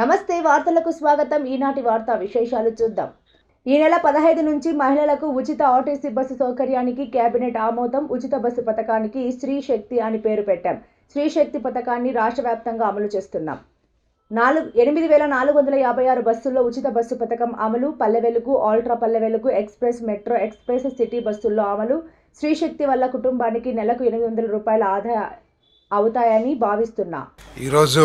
నమస్తే వార్తలకు స్వాగతం. ఈనాటి వార్తా విశేషాలు చూద్దాం. ఈ నెల 15 నుంచి మహిళలకు ఉచిత ఆర్టీసీ బస్సు సౌకర్యానికి కేబినెట్ ఆమోదం. ఉచిత బస్సు పథకానికి స్త్రీ శక్తి అని పేరు పెట్టాం. స్త్రీ శక్తి పథకాన్ని రాష్ట్ర వ్యాప్తంగా అమలు చేస్తున్నాం. 8,456 బస్సుల్లో ఉచిత బస్సు పథకం అమలు. Palle Velugu, ultra Palle Velugu, express, metro express, city బస్సుల్లో అమలు. స్త్రీ శక్తి వల్ల కుటుంబానికి నెలకు 800 రూపాయల ఆదాయ అవుతాయని భావిస్తున్నా. ఈరోజు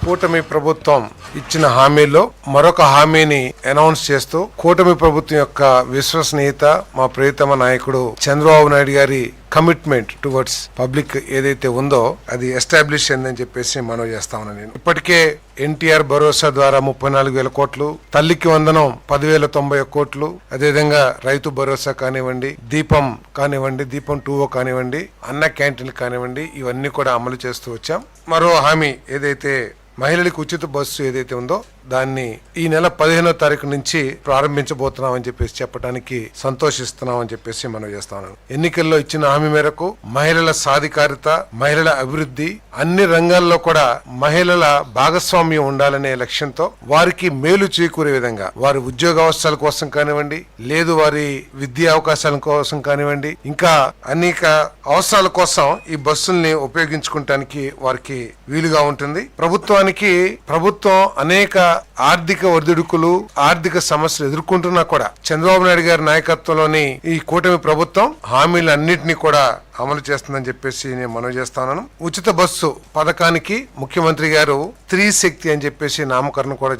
కూటమి ప్రభుత్వం ఇచ్చిన హామీలో మరొక హామీని అనౌన్స్ చేస్తూ కూటమి ప్రభుత్వం యొక్క విశ్వసనీయత, మా ప్రియతమ నాయకుడు చంద్రబాబు నాయుడు గారి కమిట్మెంట్ టువర్డ్స్ పబ్లిక్ ఏదైతే ఉందో అది ఎస్టాబ్లిష్ అయిందని చెప్పేసి మనం చేస్తా ఉన్నాను. నేను ఇప్పటికే ఎన్టీఆర్ భరోసా ద్వారా 34,000 కోట్లు, తల్లికి వందనం 10,091 కోట్లు, అదేవిధంగా రైతు భరోసా కానివ్వండి, దీపం కానివ్వండి, దీపం 2 కానివ్వండి, అన్న క్యాంటీన్లు కానివ్వండి, ఇవన్నీ కూడా అమలు చేస్తూ వచ్చాం. మరో హామీ ఏదైతే మహిళలకు ఉచిత బస్సు ఏదైతే ఉందో దాన్ని ఈ నెల 15వ తారీఖు నుంచి ప్రారంభించబోతున్నామని చెప్పేసి చెప్పడానికి సంతోషిస్తున్నామని చెప్పేసి మనం చేస్తాను. ఎన్నికల్లో ఇచ్చిన హామీ మేరకు మహిళల సాధికారిత, మహిళల అభివృద్ధి, అన్ని రంగాల్లో కూడా మహిళల భాగస్వామ్యం ఉండాలనే లక్ష్యంతో వారికి మేలు చేకూరే విధంగా వారి ఉద్యోగ అవకాశాల కోసం కానివ్వండి, లేదు వారి విద్యా అవకాశాల కోసం కానివ్వండి, ఇంకా అనేక అవసరాల కోసం ఈ బస్సుల్ని ఉపయోగించుకోవటానికి వారికి వీలుగా ఉంటుంది. ప్రభుత్వం అనేక ఆర్థిక ఒడిదుడుకులు, ఆర్థిక సమస్యలు ఎదుర్కొంటున్నా కూడా చంద్రబాబు నాయుడు గారి నాయకత్వంలోని ఈ కూటమి ప్రభుత్వం హామీలన్నింటినీ కూడా అమలు చేస్తుందని చెప్పేసి నేను మనవి చేస్తాను. ఉచిత బస్సు పథకానికి ముఖ్యమంత్రి గారు స్త్రీ శక్తి అని చెప్పేసి నామకరణం కూడా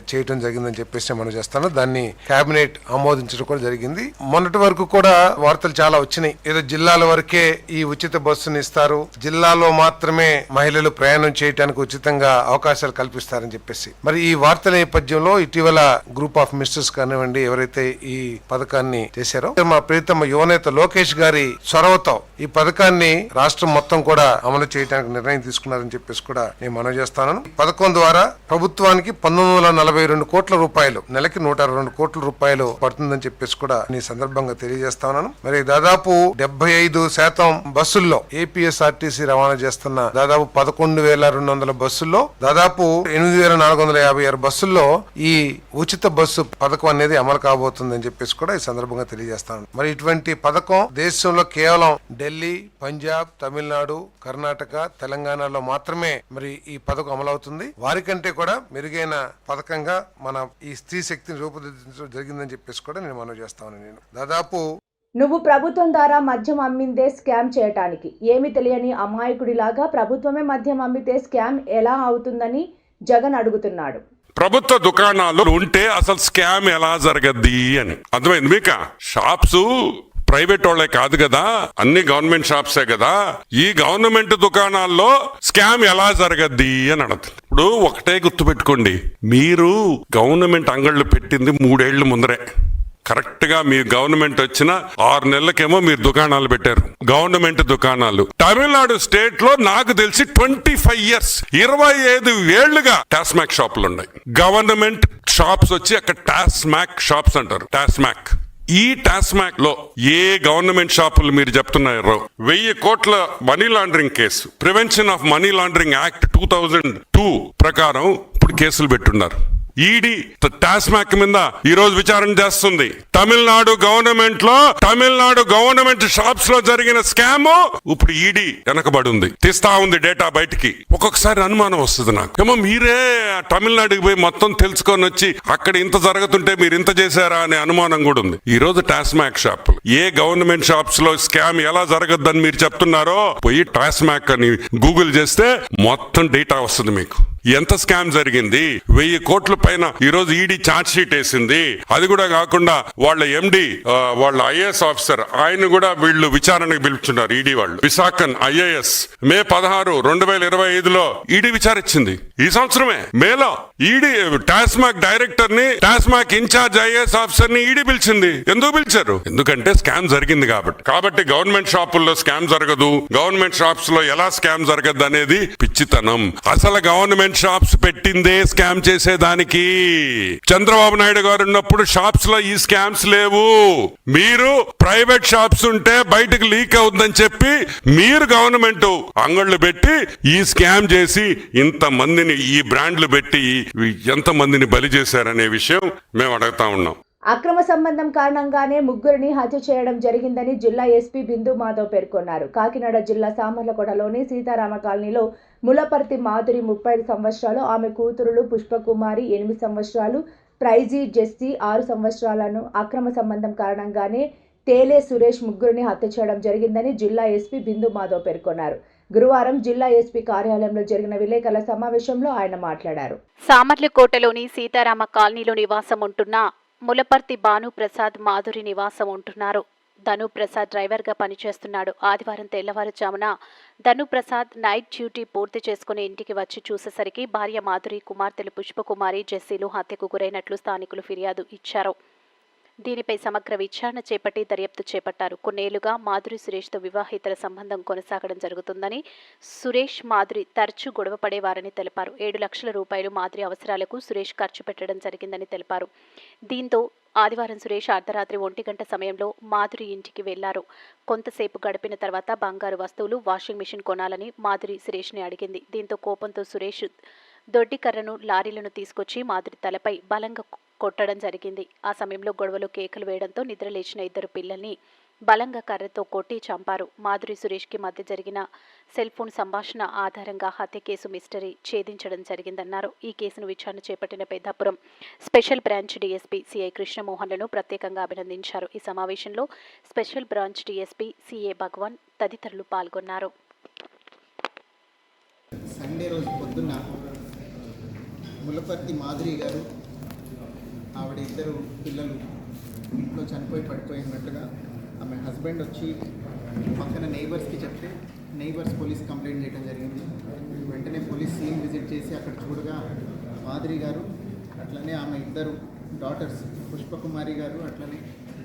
చేయడం జరిగిందని చెప్పేసి మనం చేస్తాను. దాన్ని కేబినెట్ ఆమోదించడం కూడా జరిగింది. మొన్నటి వరకు కూడా వార్తలు చాలా వచ్చినాయి. ఏదో జిల్లాల వరకే ఈ ఉచిత బస్సుని ఇస్తారు, జిల్లాలో మాత్రమే మహిళలు ప్రయాణం చేయడానికి ఉచితంగా అవకాశాలు కల్పిస్తారని చెప్పేసి. మరి ఈ వార్తల నేపథ్యంలో ఇటీవల గ్రూప్ ఆఫ్ మినిస్టర్స్ కానివ్వండి ఎవరైతే ఈ పథకాన్ని చేశారో మా ప్రియతమ యువనేత లోకేష్ గారి చొరవతో ఈ పథకాన్ని రాష్ట్రం మొత్తం కూడా అమలు చేయడానికి నిర్ణయం తీసుకున్నారని చెప్పేసి కూడా నేను మనవి చేస్తాను. పథకం ద్వారా ప్రభుత్వానికి 1942 కోట్ల రూపాయలు, నెలకి 162 కోట్ల రూపాయలు పడుతుందని చెప్పేసి కూడా ఈ సందర్భంగా తెలియజేస్తాను. మరి దాదాపు 75% బస్సుల్లో ఏపీఎస్ఆర్టీసీ రవాణా చేస్తున్న దాదాపు 11,200 బస్సుల్లో దాదాపు 8,456 బస్సుల్లో ఈ ఉచిత బస్సు పథకం అనేది అమలు కాబోతుందని చెప్పేసి కూడా ఈ సందర్భంగా తెలియజేస్తాను. మరి ఇటువంటి పథకం దేశంలో కేవలం ఢిల్లీ, పంజాబ్, తమిళనాడు, కర్ణాటక, తెలంగాణలో మాత్రమే మరి ఈ పథకం అమలవుతుంది. వారికంటే కూడా మెరుగైన పథకంగా మన ఈ స్త్రీ శక్తిని రూపుదిద్దడం జరిగిందని చెప్పేసి కూడా నేను మనవి చేస్తాను. నేను దాదాపు నువ్వు ప్రభుత్వం ద్వారా మద్యం అమ్మిందే స్కామ్ చేయటానికి ఏమి తెలియని అమాయకుడిలాగా ప్రభుత్వమే మద్యం అమ్మితే స్కామ్ ఎలా అవుతుందని జగన్ అడుగుతున్నాడు. ప్రభుత్వ దుకాణాలు ఉంటే అసలు స్కామ్ ఎలా జరగద్ది అని అర్థమైంది మీకు? షాప్స్ ప్రైవేట్ వాళ్ళే కాదు కదా, అన్ని గవర్నమెంట్ షాప్సే కదా. ఈ గవర్నమెంట్ దుకాణాల్లో స్కామ్ ఎలా జరగద్ది అని అడుగుతుంది. ఇప్పుడు ఒకటే గుర్తుపెట్టుకోండి, మీరు గవర్నమెంట్ అంగళ్ళు పెట్టింది 3 ఏళ్ల ముందరే. కరెక్ట్ గా మీ గవర్నమెంట్ వచ్చిన 6 నెలలకేమో మీరు దుకాణాలు పెట్టారు, గవర్నమెంట్ దుకాణాలు. తమిళనాడు స్టేట్ లో నాకు తెలిసి 25 ఇయర్స్ 25 ఏళ్లుగా టాస్మాక్ షాపులు ఉన్నాయి. గవర్నమెంట్ షాప్స్ వచ్చి అక్కడ టాస్మాక్ షాప్స్ అంటారు. టాస్మాక్, ఈ టాస్మాక్ లో ఏ గవర్నమెంట్ షాపులు మీరు చెప్తున్నారు? 1000 కోట్ల money laundering case, prevention of money laundering act 2002 ప్రకారం ఇప్పుడు కేసులు పెట్టున్నారు. ఈడీ టాస్మాక్ మీద ఈ రోజు విచారణ చేస్తుంది. తమిళనాడు గవర్నమెంట్ షాప్స్ లో జరిగిన స్కామ్ ఇప్పుడు ఈడీ వెనకబడి ఉంది, తీస్తా ఉంది డేటా బయటికి. ఒక్కొక్కసారి అనుమానం వస్తుంది నాకు, ఏమో మీరే తమిళనాడుకి పోయి మొత్తం తెలుసుకొని వచ్చి అక్కడ ఇంత జరుగుతుంటే మీరు ఇంత చేశారా అనే అనుమానం కూడా ఉంది. ఈ రోజు టాస్మాక్ షాపులు ఏ గవర్నమెంట్ షాప్స్ లో స్కామ్ ఎలా జరగద్దని మీరు చెప్తున్నారో పోయి టాస్మాక్ అని గూగుల్ చేస్తే మొత్తం డేటా వస్తుంది మీకు. ఎంత స్కామ్ జరిగింది, 1000 కోట్ల పైన ఈ రోజు ఈడీ ఛార్జ్ షీట్ వేసింది. అది కూడా కాకుండా వాళ్ళ ఎండి, వాళ్ళ ఐఏఎస్ ఆఫీసర్ ఆయన కూడా వీళ్ళు విచారణకు పిలుచున్నారు. ఈడీ వాళ్ళు విశాఖన్ ఐఏఎస్ మే 16, 2025లో ఈడీ విచారించింది. ఈ సంవత్సరమే మేలో ఈడీ టాస్మాక్ డైరెక్టర్ ని, టాస్మాక్ ఇన్ఛార్జ్ ఐఏఎస్ ఆఫీసర్ ని ఈడీ పిలిచింది. ఎందుకు పిలిచారు? ఎందుకంటే స్కామ్ జరిగింది కాబట్టి గవర్నమెంట్ షాపుల్లో స్కామ్ జరగదు, గవర్నమెంట్ షాప్స్ లో ఎలా స్కామ్ జరగదు అనేది పిచ్చితనం. అసలు గవర్నమెంట్ గవర్నమెంట్ షాప్స్ పెట్టిందే స్కామ్ చేసేదానికి. చంద్రబాబు నాయుడు గారు ఉన్నప్పుడు షాప్స్ లో ఈ స్కామ్స్ లేవు. మీరు ప్రైవేట్ షాప్స్ ఉంటే బయటకు లీక్ అవుతుందని చెప్పి మీరు గవర్నమెంట్ అంగళ్ళు పెట్టి ఈ స్కామ్ చేసి ఇంత మందిని ఈ బ్రాండ్లు పెట్టి ఎంత మందిని బలి చేశారనే విషయం మేము అడుగుతా ఉన్నాం. అక్రమ సంబంధం కారణంగానే ముగ్గురిని హత్య చేయడం జరిగిందని జిల్లా ఎస్పీ బిందు మాధవ్ పేర్కొన్నారు. కాకినాడ జిల్లా సామర్లకోటలోని సీతారామ కాలనీలో ములపర్తి మాధురి 35 సంవత్సరాలు, ఆమె కూతురులు పుష్పకుమారి 8 సంవత్సరాలు, ప్రైజీ జెస్సీ 6 సంవత్సరాలను అక్రమ సంబంధం కారణంగానే తేలే సురేష్ ముగ్గురిని హత్య చేయడం జరిగిందని జిల్లా ఎస్పీ బిందు మాధవ్ పేర్కొన్నారు. గురువారం జిల్లా ఎస్పీ కార్యాలయంలో జరిగిన విలేకరుల సమావేశంలో ఆయన మాట్లాడారు. సామర్లకోటలోని సీతారామ కాలనీలో నివాసం ఉంటున్న ములపర్తి భానుప్రసాద్ మాధురి నివాసం ఉంటున్నారు. ధనుప్రసాద్ డ్రైవర్గా పనిచేస్తున్నాడు. ఆదివారం తెల్లవారుజామున ధనుప్రసాద్ నైట్ డ్యూటీ పూర్తి చేసుకుని ఇంటికి వచ్చి చూసేసరికి భార్య మాధురి, కుమార్తెలు పుష్పకుమారి, జెస్సీలు హత్యకు గురైనట్లు స్థానికులు ఫిర్యాదు ఇచ్చారు. దీనిపై సమగ్ర విచారణ చేపట్టి దర్యాప్తు చేపట్టారు. కొన్నేళ్లుగా మాధురి సురేష్తో వివాహేతర సంబంధం కొనసాగడం జరుగుతుందని, సురేష్ మాధురి తరచూ గొడవ పడేవారని తెలిపారు. 7 లక్షల రూపాయలు మాధురి అవసరాలకు సురేష్ ఖర్చు పెట్టడం జరిగిందని తెలిపారు. దీంతో ఆదివారం సురేష్ అర్ధరాత్రి 1 గంట సమయంలో మాధురి ఇంటికి వెళ్లారు. కొంతసేపు గడిపిన తర్వాత బంగారు వస్తువులు, వాషింగ్ మిషన్ కొనాలని మాధురి సురేష్ని అడిగింది. దీంతో కోపంతో సురేష్ దొడ్డి కర్రను, లారీలను తీసుకొచ్చి మాధురి తలపై బలంగా కొట్టడం జరిగింది. ఆ సమయంలో గొడవలో కేకలు వేయడంతో నిద్రలేచిన 2 పిల్లల్ని బలంగా కర్రతో కొట్టి చంపారు. మాధురి సురేష్కి మధ్య జరిగిన సెల్ ఫోన్ సంభాషణ ఆధారంగా హత్య కేసు మిస్టరీ ఛేదించడం జరిగిందన్నారు. ఈ కేసును విచారణ చేపట్టిన Peddapuram special branch DSP CI కృష్ణమోహన్లను ప్రత్యేకంగా అభినందించారు. ఈ సమావేశంలో special branch DSP CA Bhagwan తదితరులు పాల్గొన్నారు. సండే రోజు పొద్దున్న ములపర్తి మాధురి గారు, ఆవిడ 2 పిల్లలు ఇంట్లో చనిపోయి పడిపోయినట్టుగా ఆమె హస్బెండ్ వచ్చి పక్కన నైబర్స్కి చెప్తే నైబర్స్ పోలీస్ కంప్లైంట్ చేయడం జరిగింది. వెంటనే పోలీస్ సీన్ విజిట్ చేసి అక్కడ చూడగా మాధురి గారు అట్లనే ఆమె 2 డాటర్స్ పుష్పకుమారి గారు అట్లనే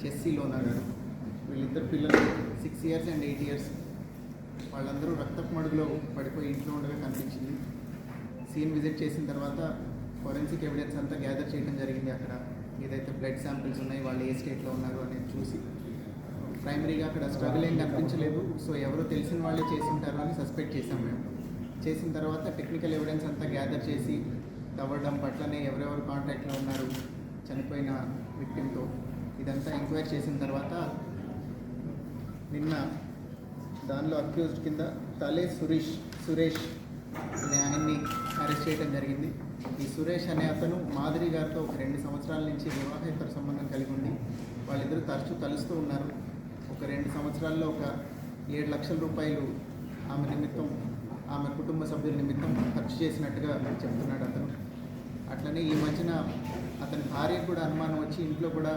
జెస్సీ లోనా గారు, వీళ్ళిద్దరు పిల్లలు 6 years and 8 years, వాళ్ళందరూ రక్తపు మడుగులో పడిపోయి ఇంట్లో ఉండగా కనిపించింది. సీన్ విజిట్ చేసిన తర్వాత ఫోరెన్సిక్ ఎవిడెన్స్ అంతా గ్యాదర్ చేయడం జరిగింది. అక్కడ ఏదైతే బ్లడ్ శాంపిల్స్ ఉన్నాయి, వాళ్ళు ఏ స్టేట్లో ఉన్నారు అనేది చూసి ప్రైమరీగా అక్కడ స్ట్రగుల్ ఏం కనిపించలేదు. సో ఎవరో తెలిసిన వాళ్ళే చేసి ఉంటారు అని సస్పెక్ట్ చేసాం మేము. చేసిన తర్వాత టెక్నికల్ ఎవిడెన్స్ అంతా గ్యాదర్ చేసి తవ్వడం పట్లనే ఎవరెవరు కాంటాక్ట్లో ఉన్నారు చనిపోయిన విక్టిమ్తో ఇదంతా ఎంక్వైరీ చేసిన తర్వాత నిన్న దానిలో అక్యూజ్డ్ కింద తలే సురేష్ అనే ఆయన్ని అరెస్ట్ చేయడం జరిగింది. ఈ సురేష్ అనే అతను మాధురి గారితో ఒక 2 సంవత్సరాల నుంచి వివాహేతర సంబంధం కలిగి ఉండి వాళ్ళిద్దరూ తరచూ కలుస్తూ ఉన్నారు. ఒక 2 సంవత్సరాల్లో ఒక 7 లక్షల రూపాయలు ఆమె నిమిత్తం, ఆమె కుటుంబ సభ్యుల నిమిత్తం ఖర్చు చేసినట్టుగా చెప్తున్నాడు అతను. అట్లనే ఈ మధ్యన అతని భార్యకు కూడా అనుమానం వచ్చి ఇంట్లో కూడా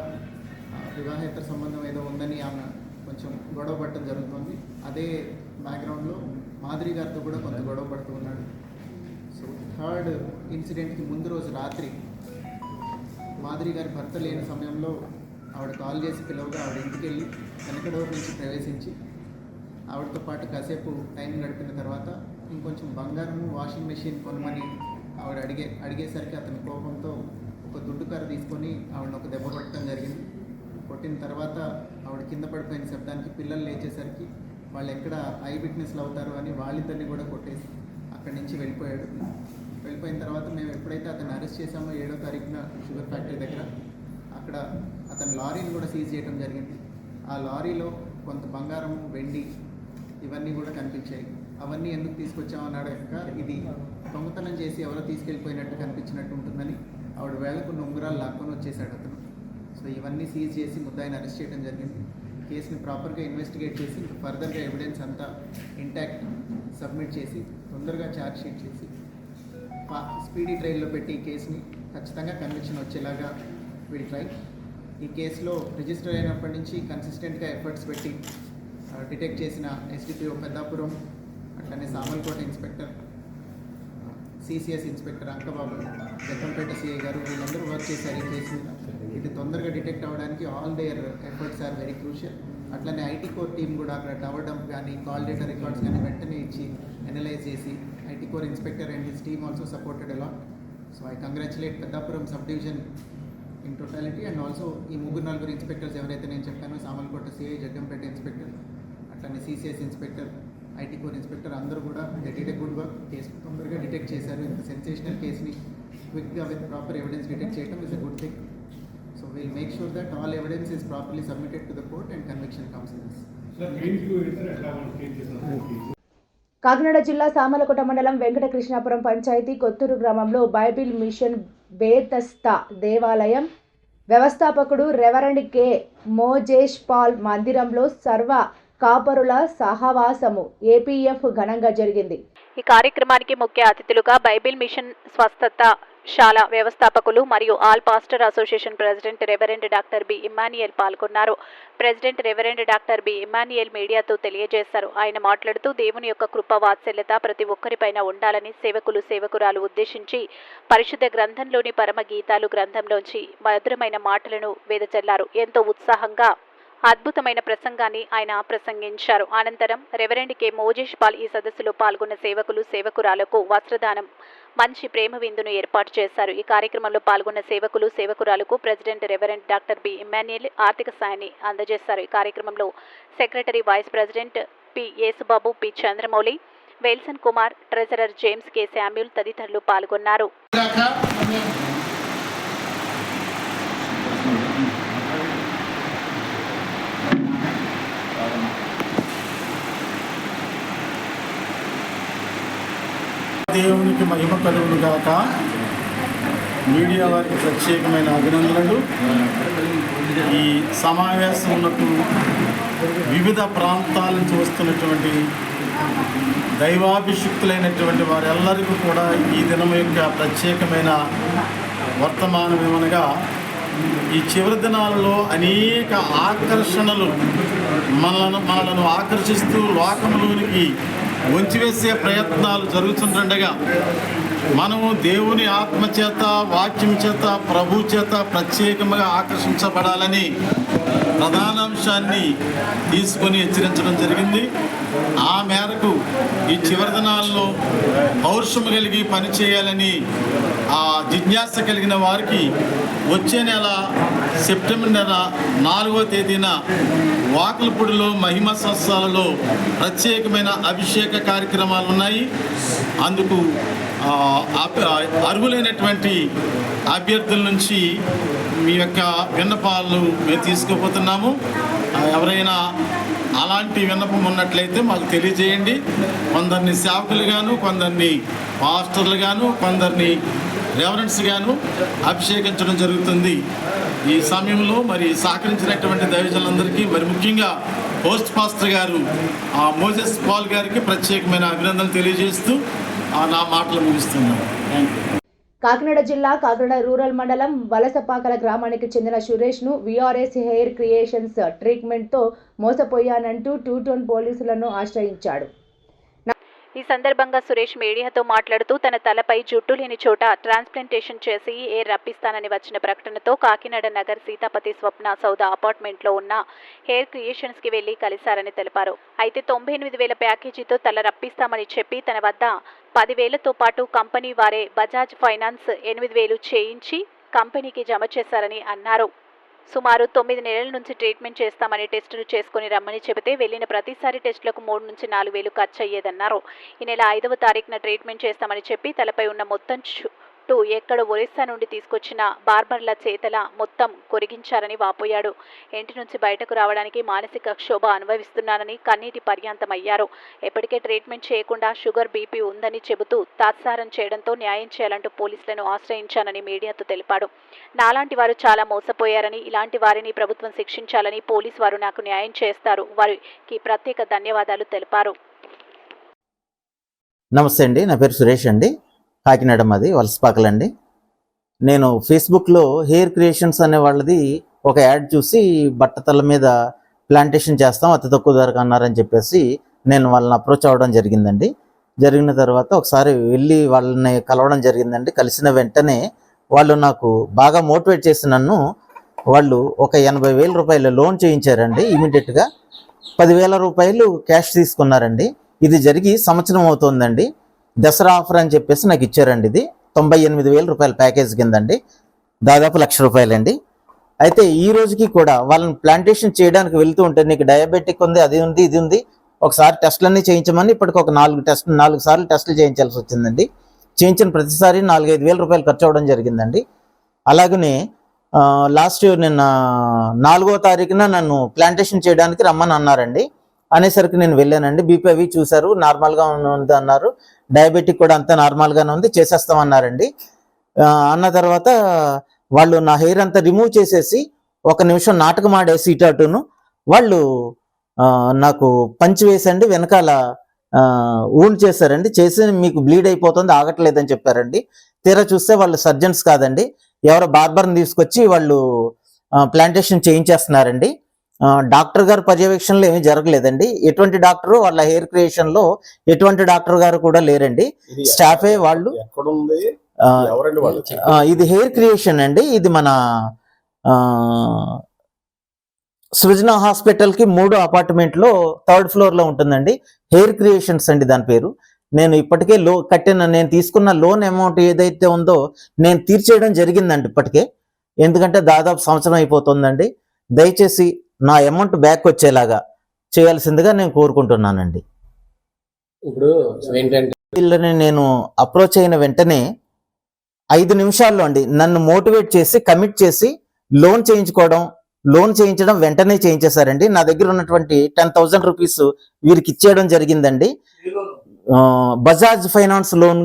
వివాహేతర సంబంధం ఏదో ఉందని ఆమె కొంచెం గొడవ పడటం జరుగుతుంది. అదే బ్యాక్గ్రౌండ్లో మాధురి గారితో కూడా కొంత గొడవ పడుతూ ఉన్నాడు. సో 3rd ఇన్సిడెంట్కి ముందు రోజు రాత్రి మాధురి గారి భర్త లేని సమయంలో ఆవిడ కాల్ చేసి పిలవగా ఆవిడ ఇంటికి వెళ్ళి వెనక డోర్ నుంచి ప్రవేశించి ఆవిడతో పాటు కాసేపు టైం గడిపిన తర్వాత ఇంకొంచెం బంగారము, వాషింగ్ మెషిన్ కొనమని ఆవిడ అడిగేసరికి అతని కోపంతో ఒక దుడ్డు కర్ర తీసుకొని ఆవిడని ఒక దెబ్బ కొట్టడం జరిగింది. కొట్టిన తర్వాత ఆవిడ కింద పడిపోయిన శబ్దానికి పిల్లలు లేచేసరికి వాళ్ళు ఎక్కడ ఐ విట్నెస్లు అవుతారు అని వాళ్ళిద్దరిని కూడా కొట్టేసి అక్కడి నుంచి వెళ్ళిపోయాడు. వెళ్ళిపోయిన తర్వాత మేము ఎప్పుడైతే అతన్ని అరెస్ట్ చేసామో 7వ తారీఖున షుగర్ ఫ్యాక్టరీ దగ్గర అక్కడ అతని లారీని కూడా సీజ్ చేయడం జరిగింది. ఆ లారీలో కొంత బంగారం, వెండి ఇవన్నీ కూడా కనిపించాయి. అవన్నీ ఎందుకు తీసుకొచ్చామన్నాడు కనుక ఇది దొంగతనం చేసి ఎవరో తీసుకెళ్ళిపోయినట్టు కనిపించినట్టు ఉంటుందని ఆవిడ వేళకున్న ఉంగరాలు లాక్కొని వచ్చేసాడు అతను. సో ఇవన్నీ సీజ్ చేసి ముద్దాయిని అరెస్ట్ చేయడం జరిగింది. కేసుని ప్రాపర్గా ఇన్వెస్టిగేట్ చేసి ఇంకా ఫర్దర్గా ఎవిడెన్స్ అంతా ఇంటాక్ట్ సబ్మిట్ చేసి తొందరగా ఛార్జ్ షీట్ చేసి స్పీడీ ట్రయల్లో పెట్టి ఈ కేసుని ఖచ్చితంగా కన్విక్షన్ వచ్చేలాగా విల్ ట్రై. ఈ కేసులో రిజిస్టర్ అయినప్పటి నుంచి కన్సిస్టెంట్గా ఎఫర్ట్స్ పెట్టి డిటెక్ట్ చేసిన ఎస్డిపిఓ పెద్దాపురం, అట్లనే Samarlakota inspector, CCS inspector Ankababu, Jaggampeta CI గారు వీళ్ళందరూ వర్క్ చేశారు ఈ కేసు మీద. ఇది తొందరగా డిటెక్ట్ అవ్వడానికి all their efforts are very crucial. అట్లనే ఐటీ కోర్ టీం కూడా అక్కడ టవర్ డంప్ కానీ కాల్ డేటా రికార్డ్స్ కానీ వెంటనే ఇచ్చి అనలైజ్ చేసి IT IT core inspector and his team also supported a lot. So I congratulate Peddapuram subdivision in totality and also ఈ ముగ్గురు నలుగురు ఇన్స్పెక్టర్స్ ఎవరైతే నేను చెప్పానో సామల్కోట సిఐ, జగ్గంపేట ఇన్స్పెక్టర్, అట్లానే CCS inspector, IT core inspector అందరూ కూడా they did a good work. Case తొందరగా డిటెక్ట్ చేశారు. ఇంత సెన్సేషనల్ కేసుని క్విక్గా విత్ ప్రాపర్ ఎవిడెన్స్ డిటెక్ట్ చేయడం is a good thing. So we'll make sure that all evidence is properly submitted to the court and conviction comes in this. Kakinada జిల్లా సామలకోట మండలం వెంకటకృష్ణాపురం పంచాయతీ కొత్తూరు గ్రామంలో Bible machine బేతస్తా దేవాలయం వ్యవస్థాపకుడు రెవరెండ్ కె మోజేష్ పాల్ మందిరంలో సర్వ కాపరుల సహవాసము APF ఘనంగా జరిగింది. ఈ కార్యక్రమానికి ముఖ్య అతిథులుగా బైబిల్ మిషన్ స్వస్థత శాల వ్యవస్థాపకులు మరియు all pastor association president reverend doctor B Emmanuel పాల్గొన్నారు. President reverend doctor B Emmanuel మీడియాతో తెలియజేశారు. ఆయన మాట్లాడుతూ దేవుని యొక్క కృప వాత్సల్యత ప్రతి ఒక్కరిపైన ఉండాలని సేవకులు సేవకురాలు ఉద్దేశించి పరిశుద్ధ గ్రంథంలోని పరమ గీతాలు గ్రంథంలోంచి మధురమైన మాటలను వేదచల్లారు. ఎంతో ఉత్సాహంగా అద్భుతమైన ప్రసంగాన్ని ఆయన ప్రసంగించారు. అనంతరం రెవరెండ్ కె మోజేష్ పాల్ ఈ సదస్సులో పాల్గొన్న సేవకులు సేవకురాలకు వస్త్రదానం, మంచి ప్రేమ విందును ఏర్పాటు చేశారు. ఈ కార్యక్రమంలో పాల్గొన్న సేవకులు సేవకురాలకు president reverend doctor B Emmanuel ఆర్థిక సాయాన్ని అందజేశారు. ఈ కార్యక్రమంలో secretary vice president P Yesubabu, P Chandramouli, Welson Kumar, treasurer James K Samuel తదితరులు పాల్గొన్నారు. దేవునికి మహిమ కలుగును గాక. మీడియా వారికి ప్రత్యేకమైన అభినందనలు. ఈ సమావేశంకు వివిధ ప్రాంతాల నుంచి వస్తున్నటువంటి దైవాభిషిక్తులైనటువంటి వారెల్లరికీ కూడా ఈ దినం యొక్క ప్రత్యేకమైన వర్తమానం ఏమనగా, ఈ చివరి దినాలలో అనేక ఆకర్షణలు మనలను ఆకర్షిస్తూ లోకంలోనికి వంచివేసే ప్రయత్నాలు జరుగుతుండగా మనము దేవుని ఆత్మచేత, వాక్యం చేత, ప్రభు చేత ప్రత్యేకంగా ఆకర్షించబడాలని ప్రధానాంశాన్ని తీసుకొని హెచ్చరించడం జరిగింది. ఆ మేరకు ఈ చివరి దినాల్లో పౌరుషము కలిగి పనిచేయాలని ఆ జిజ్ఞాస కలిగిన వారికి వచ్చే నెల సెప్టెంబర్ నెల 4వ తేదీన వాకలపూడిలో మహిమ సంస్థలలో ప్రత్యేకమైన అభిషేక కార్యక్రమాలు ఉన్నాయి. అందుకు అర్హులైనటువంటి అభ్యర్థుల నుంచి మీ యొక్క విన్నపాలు మేము తీసుకుపోతున్నాము. ఎవరైనా అలాంటి విన్నపం ఉన్నట్లయితే మాకు తెలియజేయండి. కొందరిని సేవకులుగాను, కొందరిని పాస్టర్లుగాను, కొందరిని రెవరెంట్స్గాను అభిషేకించడం జరుగుతుంది. ఈ సమయంలో మరి సహకరించినటువంటి దైవజనులందరికీ, మరి ముఖ్యంగా పోస్ట్ పాస్టర్ గారు మోజెస్ పాల్ గారికి ప్రత్యేకమైన అభినందనలు తెలియజేస్తూ నా మాటలు ముగిస్తున్నాను. Thank you. కాకినాడ జిల్లా కాకినాడ రూరల్ మండలం వలసపాకల గ్రామానికి చెందిన సురేష్ను VRS హెయిర్ క్రియేషన్స్ ట్రీట్మెంట్తో మోసపోయానంటూ 2 టౌన్ పోలీసులను ఆశ్రయించాడు. ఈ సందర్భంగా సురేష్ మీడియాతో మాట్లాడుతూ తన తలపై జుట్టు లేని చోట ట్రాన్స్ప్లాంటేషన్ చేసి హెయిర్ రప్పిస్తానని వచ్చిన ప్రకటనతో కాకినాడ నగర్ సీతాపతి స్వప్న సౌద అపార్ట్మెంట్లో ఉన్న హెయిర్ క్రియేషన్స్కి వెళ్లి కలిశారని తెలిపారు. అయితే 98,000 ప్యాకేజీతో తల రప్పిస్తామని చెప్పి తన వద్ద 10,000తో పాటు కంపెనీ వారే బజాజ్ ఫైనాన్స్ 8,000 చేయించి కంపెనీకి జమ చేశారని అన్నారు. సుమారు 9 నెలల నుంచి ట్రీట్మెంట్ చేస్తామని టెస్టులు చేసుకుని రమ్మని చెబితే వెళ్లిన ప్రతిసారి టెస్టులకు 3 నుంచి 4,000 ఖర్చు అయ్యేదన్నారు. ఈ నెల 5వ తారీఖున ట్రీట్మెంట్ చేస్తామని చెప్పి తలపై ఉన్న మొత్తం చుట్టూ ఎక్కడో ఒరిస్సా నుండి తీసుకొచ్చిన బార్బర్ల చేతల మొత్తం కొరిగించారని వాపోయాడు. ఇంటి నుంచి బయటకు రావడానికి మానసిక క్షోభ అనుభవిస్తున్నానని కన్నీటి పర్యాంతమయ్యారు. ఎప్పటికే ట్రీట్మెంట్ చేయకుండా షుగర్, BP ఉందని చెబుతూ తాత్సారం చేయడంతో న్యాయం చేయాలంటూ పోలీసులను ఆశ్రయించానని మీడియాతో తెలిపాడు. నాలాంటి వారు చాలా మోసపోయారని, ఇలాంటి వారిని ప్రభుత్వం శిక్షించాలని, పోలీసు వారు నాకు న్యాయం చేస్తారు, వారికి ప్రత్యేక ధన్యవాదాలు తెలిపారు. నమస్తే అండి, నా పేరు సురేష్ అండి. కాకినాడ మాది వలసపాకలండి. నేను ఫేస్బుక్లో హెయిర్ క్రియేషన్స్ అనే వాళ్ళది ఒక యాడ్ చూసి బట్టతల మీద ప్లాంటేషన్ చేస్తాం అతి తక్కువ ధరకు అన్నారని చెప్పేసి నేను వాళ్ళని అప్రోచ్ అవ్వడం జరిగిందండి. జరిగిన తర్వాత ఒకసారి వెళ్ళి వాళ్ళని కలవడం జరిగిందండి. కలిసిన వెంటనే వాళ్ళు నాకు బాగా మోటివేట్ చేసి నన్ను వాళ్ళు ఒక 80,000 రూపాయల లోన్ చేయించారండి. ఇమీడియట్గా 10,000 రూపాయలు క్యాష్ తీసుకున్నారండి. ఇది జరిగి సంవత్సరం అవుతుందండి. దసరా ఆఫర్ అని చెప్పేసి నాకు ఇచ్చారండి. ఇది 98,000 రూపాయల ప్యాకేజ్ కిందండి, దాదాపు ₹1,00,000 అండి. అయితే ఈ రోజుకి కూడా వాళ్ళని ప్లాంటేషన్ చేయడానికి వెళ్తూ ఉంటే నీకు డయాబెటిక్ ఉంది, అది ఉంది, ఇది ఉంది, ఒకసారి టెస్టులన్నీ చేయించమని ఇప్పటికి ఒక 4 సార్లు టెస్టులు చేయించాల్సి వచ్చిందండి. చేయించిన ప్రతిసారి 4-5 వేల రూపాయలు ఖర్చు అవ్వడం జరిగిందండి. అలాగనే లాస్ట్ నిన్న 4వ తారీఖున నన్ను ప్లాంటేషన్ చేయడానికి రమ్మని అన్నారండి. అనేసరికి నేను వెళ్ళానండి. బీపీ అవి చూశారు, నార్మల్గా ఉంది అన్నారు. డయాబెటిక్ కూడా అంతా నార్మల్గానే ఉంది, చేసేస్తామన్నారండి. అన్న తర్వాత వాళ్ళు నా హెయిర్ అంతా రిమూవ్ చేసేసి 1 నిమిషం నాటకం ఆడేసి ఇటు అటును వాళ్ళు నాకు పంచి వేసండి, వెనకాల ఊండ్ చేశారండి. చేసి మీకు బ్లీడ్ అయిపోతుంది, ఆగట్లేదని చెప్పారండి. తీరా చూస్తే వాళ్ళు సర్జన్స్ కాదండి, ఎవరో బార్బర్ని తీసుకొచ్చి వాళ్ళు ప్లాంటేషన్ చేయించేస్తున్నారండి. డాక్టర్ గారు పర్యవేక్షణలో ఏమీ జరగలేదండి. ఎటువంటి డాక్టర్ వాళ్ళ హెయిర్ క్రియేషన్ లో ఎటువంటి డాక్టర్ గారు కూడా లేరండి, స్టాఫే వాళ్ళు. ఇది హెయిర్ క్రియేషన్ అండి. ఇది మన సృజన హాస్పిటల్ కి 3వ అపార్ట్మెంట్ లో 3rd ఫ్లోర్ లో ఉంటుందండి. హెయిర్ క్రియేషన్స్ అండి దాని పేరు. నేను ఇప్పటికే నేను తీసుకున్న లోన్ అమౌంట్ ఏదైతే ఉందో నేను తీర్చేయడం జరిగిందండి ఇప్పటికే. ఎందుకంటే దాదాపు సంవత్సరం అయిపోతుందండి. దయచేసి నా అమౌంట్ బ్యాక్ వచ్చేలాగా చేయాల్సిందిగా నేను కోరుకుంటున్నానండి. ఇప్పుడు ఏంటంటే వీళ్ళని నేను అప్రోచ్ అయిన వెంటనే 5 నిమిషాల్లో అండి నన్ను మోటివేట్ చేసి కమిట్ చేసి లోన్ చేయించడం వెంటనే చేయించేశారండి. నా దగ్గర ఉన్నటువంటి 10,000 రూపీస్ వీరికి ఇచ్చేయడం జరిగిందండి. బజాజ్ ఫైనాన్స్ లోన్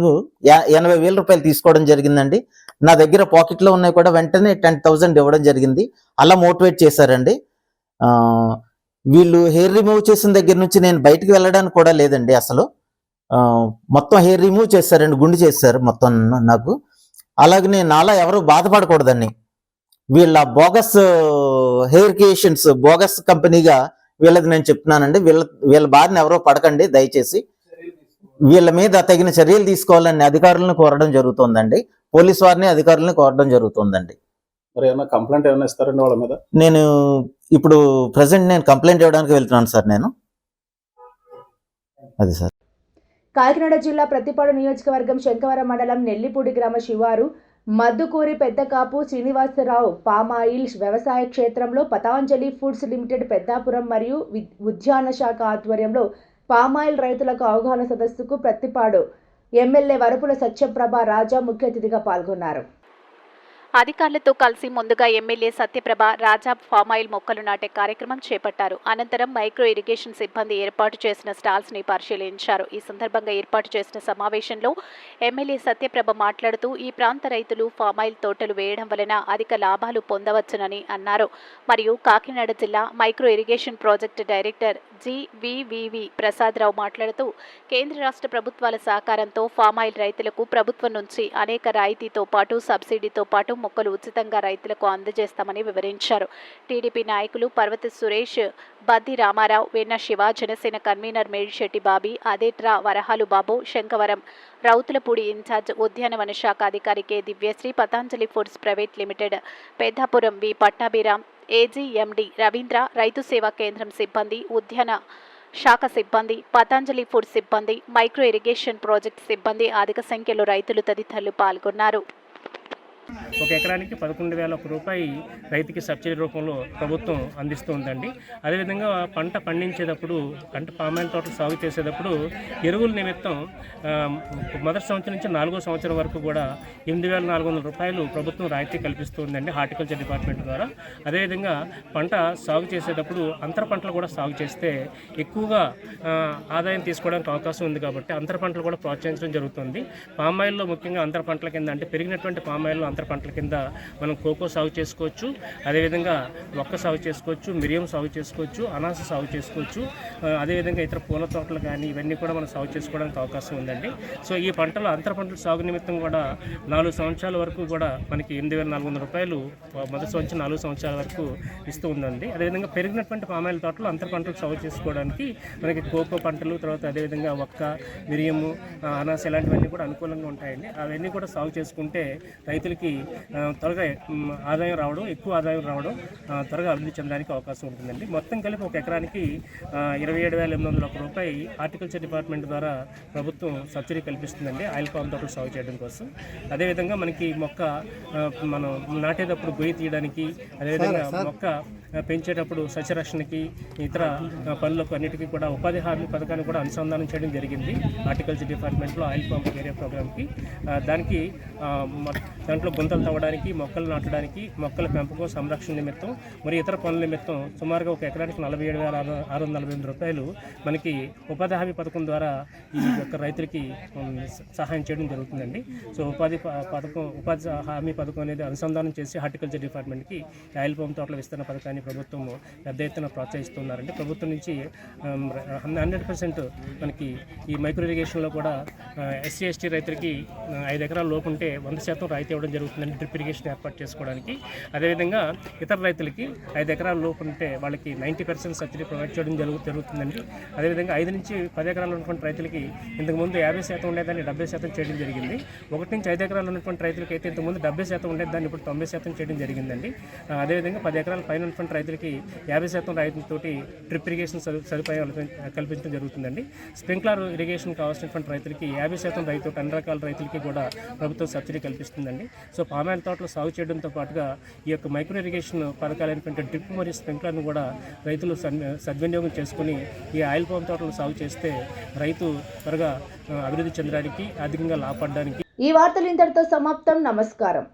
80,000 రూపాయలు తీసుకోవడం జరిగిందండి. నా దగ్గర పాకెట్లో ఉన్నాయి కూడా వెంటనే 10,000 ఇవ్వడం జరిగింది. అలా మోటివేట్ చేశారండి. వీళ్ళు హెయిర్ రిమూవ్ చేసిన దగ్గర నుంచి నేను బయటికి వెళ్ళడానికి కూడా లేదండి. అసలు మొత్తం హెయిర్ రిమూవ్ చేశారండి, గుండు చేశారు మొత్తం నాకు. అలాగనే నాలా ఎవరు బాధపడకూడదండి. వీళ్ళ బోగస్ హెయిర్ క్రియేషన్స్ బోగస్ కంపెనీగా వీళ్ళది నేను చెప్తున్నానండి. వీళ్ళ బారిన ఎవరో పడకండి దయచేసి. వీళ్ళ మీద తగిన చర్యలు తీసుకోవాలని అధికారులను కోరడం జరుగుతుందండి. పోలీసు వారిని అధికారులను కోరడం జరుగుతుందండి. మరి ఏమైనా కంప్లైంట్ ఏమైనా ఇస్తారండి వాళ్ళ మీద? నేను ఇప్పుడు ప్రజెంట్ కంప్లైంట్ ఇవ్వడానికి వెళ్తున్నాను సార్. అది సార్. కాకినాడ జిల్లా ప్రతిపాడు నియోజకవర్గం శంకవరం మండలం నెల్లిపూడి గ్రామ శివారు మద్దుకూరి పెద్దకాపు శ్రీనివాసరావు పామాయిల్ వ్యవసాయ క్షేత్రంలో పతాంజలి ఫుడ్స్ లిమిటెడ్ పెద్దాపురం మరియు ఉద్యాన శాఖ ఆధ్వర్యంలో పామాయిల్ రైతులకు అవగాహన సదస్సుకు ప్రతిపాడు ఎమ్మెల్యే వరపుల సత్యప్రభ రాజా ముఖ్య అతిథిగా పాల్గొన్నారు. అధికారులతో కలిసి ముందుగా ఎమ్మెల్యే సత్యప్రభ రాజా ఫామాయిల్ మొక్కలు నాటే కార్యక్రమం చేపట్టారు. అనంతరం మైక్రో ఇరిగేషన్ సిబ్బంది ఏర్పాటు చేసిన స్టాల్స్ ని పరిశీలించారు. ఈ సందర్భంగా ఏర్పాటు చేసిన సమావేశంలో ఎమ్మెల్యే సత్యప్రభ మాట్లాడుతూ ఈ ప్రాంత రైతులు ఫామాయిల్ తోటలు వేయడం వలన అధిక లాభాలు పొందవచ్చునని అన్నారు. మరియు కాకినాడ జిల్లా micro irrigation project director GVVV Prasadarao మాట్లాడుతూ కేంద్ర రాష్ట్ర ప్రభుత్వాల సహకారంతో ఫామాయిల్ రైతులకు ప్రభుత్వం నుంచి అనేక రాయితీతో పాటు సబ్సిడీతో పాటు మొక్కలు ఉచితంగా రైతులకు అందజేస్తామని వివరించారు. టీడీపీ నాయకులు పర్వత సురేష్, బద్ది రామారావు, వెన్న శివ, జనసేన కన్వీనర్ మేడిశెట్టి బాబీ, అదేట్రా వరహాలు బాబు, శంకవరం రౌతులపూడి ఇన్ఛార్జ్ ఉద్యానవన శాఖ అధికారి K Divyasri, Patanjali foods private limited Peddapuram V Pattabhiram, AGMD Ravindra, రైతు సేవా కేంద్రం సిబ్బంది, ఉద్యాన శాఖ సిబ్బంది, పతాంజలి ఫుడ్ సిబ్బంది, మైక్రో ఇరిగేషన్ ప్రాజెక్ట్ సిబ్బంది, అధిక సంఖ్యలో రైతులు తదితరులు పాల్గొన్నారు. 1 ఎకరానికి 11,001 రూపాయి రైతుకి సబ్సిడీ రూపంలో ప్రభుత్వం అందిస్తూ ఉందండి. అదేవిధంగా పంట పండించేటప్పుడు పామాయిల్ తోటలు సాగు చేసేటప్పుడు ఎరువుల నిమిత్తం మొదటి సంవత్సరం నుంచి 4వ సంవత్సరం వరకు కూడా 8,400 రూపాయలు ప్రభుత్వం రాయితీ కల్పిస్తుందండి హార్టికల్చర్ డిపార్ట్మెంట్ ద్వారా. అదేవిధంగా పంట సాగు చేసేటప్పుడు అంతర పంటలు కూడా సాగు చేస్తే ఎక్కువగా ఆదాయం తీసుకోవడానికి అవకాశం ఉంది కాబట్టి అంతర పంటలు కూడా ప్రోత్సహించడం జరుగుతుంది. పామాయిల్లో ముఖ్యంగా అంతర పంటల కింద అంటే పెరిగినటువంటి పామాయిల్లో అంతర పంటల కింద మనం కోకో సాగు చేసుకోవచ్చు, అదేవిధంగా ఒక్క సాగు చేసుకోవచ్చు, మిరియం సాగు చేసుకోవచ్చు, అనాస సాగు చేసుకోవచ్చు, అదేవిధంగా ఇతర పూల తోటలు కానీ ఇవన్నీ కూడా మనం సాగు చేసుకోవడానికి అవకాశం ఉందండి. సో ఈ పంటలు అంతర పంటల సాగు నిమిత్తం కూడా 4 సంవత్సరాల వరకు కూడా మనకి 8,400 రూపాయలు మొదటి సంవత్సరం 4 సంవత్సరాల వరకు ఇస్తూ ఉందండి. అదేవిధంగా పెరిగినటువంటి పామాయిల్ తోటలు అంతర పంటలు సాగు చేసుకోవడానికి మనకి కోకో పంటలు, తర్వాత అదేవిధంగా ఒక్క, మిరియము, అనాస ఇలాంటివన్నీ కూడా అనుకూలంగా ఉంటాయండి. అవన్నీ కూడా సాగు చేసుకుంటే రైతులకి రైతులకి త్వరగా ఆదాయం రావడం, ఎక్కువ ఆదాయం రావడం, త్వరగా అభివృద్ధి చెందడానికి అవకాశం ఉంటుందండి. మొత్తం కలిపి ఒక ఎకరానికి 27,801 రూపాయి హార్టికల్చర్ డిపార్ట్మెంట్ ద్వారా ప్రభుత్వం సబ్సిడీ కల్పిస్తుందండి ఆయిల్ పామ్ తోటలు సాగు చేయడం కోసం. అదేవిధంగా మనకి మొక్క మనం నాటేటప్పుడు గొయ్యి తీయడానికి, అదేవిధంగా మొక్క పెంచేటప్పుడు సస్యరక్షణకి, ఇతర పనులకు అన్నిటికీ కూడా ఉపాధి హామీ పథకాన్ని కూడా అనుసంధానం చేయడం జరిగింది హార్టికల్చర్ డిపార్ట్మెంట్లో ఆయిల్ పాంప్ ఏరియా ప్రోగ్రామ్కి. దానికి దాంట్లో గుంతలు తవ్వడానికి, మొక్కలు నాటడానికి, మొక్కల పెంపకం, సంరక్షణ నిమిత్తం మరియు ఇతర పనుల నిమిత్తం సుమారుగా ఒక ఎకరానికి 47,648 రూపాయలు మనకి ఉపాధి హామీ పథకం ద్వారా ఈ యొక్క రైతులకి సహాయం చేయడం జరుగుతుందండి. సో ఉపాధి హామీ పథకం అనేది అనుసంధానం చేసి హార్టికల్చర్ డిపార్ట్మెంట్కి ఆయిల్ పామ్ తోటల విస్తరణ పథకాన్ని ప్రభుత్వం పెద్ద ఎత్తున ప్రోత్సహిస్తున్నారండి. ప్రభుత్వం నుంచి 100% మనకి ఈ మైక్రో ఇరిగేషన్లో కూడా ఎస్సీ ఎస్టీ రైతులకి 5 ఎకరాల లోపు ఉంటే 100% రాయితీ ఇవ్వడం జరుగుతుందండి డ్రిప్ ఇరిగేషన్ ఏర్పాటు చేసుకోవడానికి. అదేవిధంగా ఇతర రైతులకి 5 ఎకరాల లోపు ఉంటే వాళ్ళకి 90% సబ్సిడీ ప్రొవైడ్ చేయడం జరుగుతుందండి. అదేవిధంగా 5 నుంచి 10 ఎకరాలు ఉన్నటువంటి రైతులకి ఇంతకుముందు 50% ఉండేదాన్ని 70% చేయడం జరిగింది. 1 నుంచి 5 ఎకరాలు ఉన్నటువంటి రైతులకి అయితే ఇంతకుముందు 70% ఉండేదాన్ని ఇప్పుడు 90% చేయడం జరిగిందండి. అదేవిధంగా 10 ఎకరాల పైన ఉన్నటువంటి రైతులకి 50% రైతులతోటి డ్రిప్ ఇరిగేషన్ సదుపాయాలు కల్పించడం జరుగుతుందండి. స్ప్రింక్లర్ ఇరిగేషన్ కావాల్సినటువంటి రైతులకి 50% రైతు అన్ని రకాల రైతులకి కూడా ప్రభుత్వం సబ్సిడీ కల్పిస్తుందండి. సో పామాయిల్ తోటలు సాగు చేయడంతో పాటుగా ఈ యొక్క మైక్రో ఇరిగేషన్ పథకాలైనటువంటి డ్రిప్ మరియు స్ప్రింక్లర్ను కూడా రైతులు సద్వినియోగం చేసుకుని ఈ ఆయిల్ పామ్ తోటలు సాగు చేస్తే రైతు త్వరగా అభివృద్ధి చెందడానికి, ఆర్థికంగా లాభపడడానికి. ఈ వార్తలు ఇంతటితో సమాప్తం. నమస్కారం.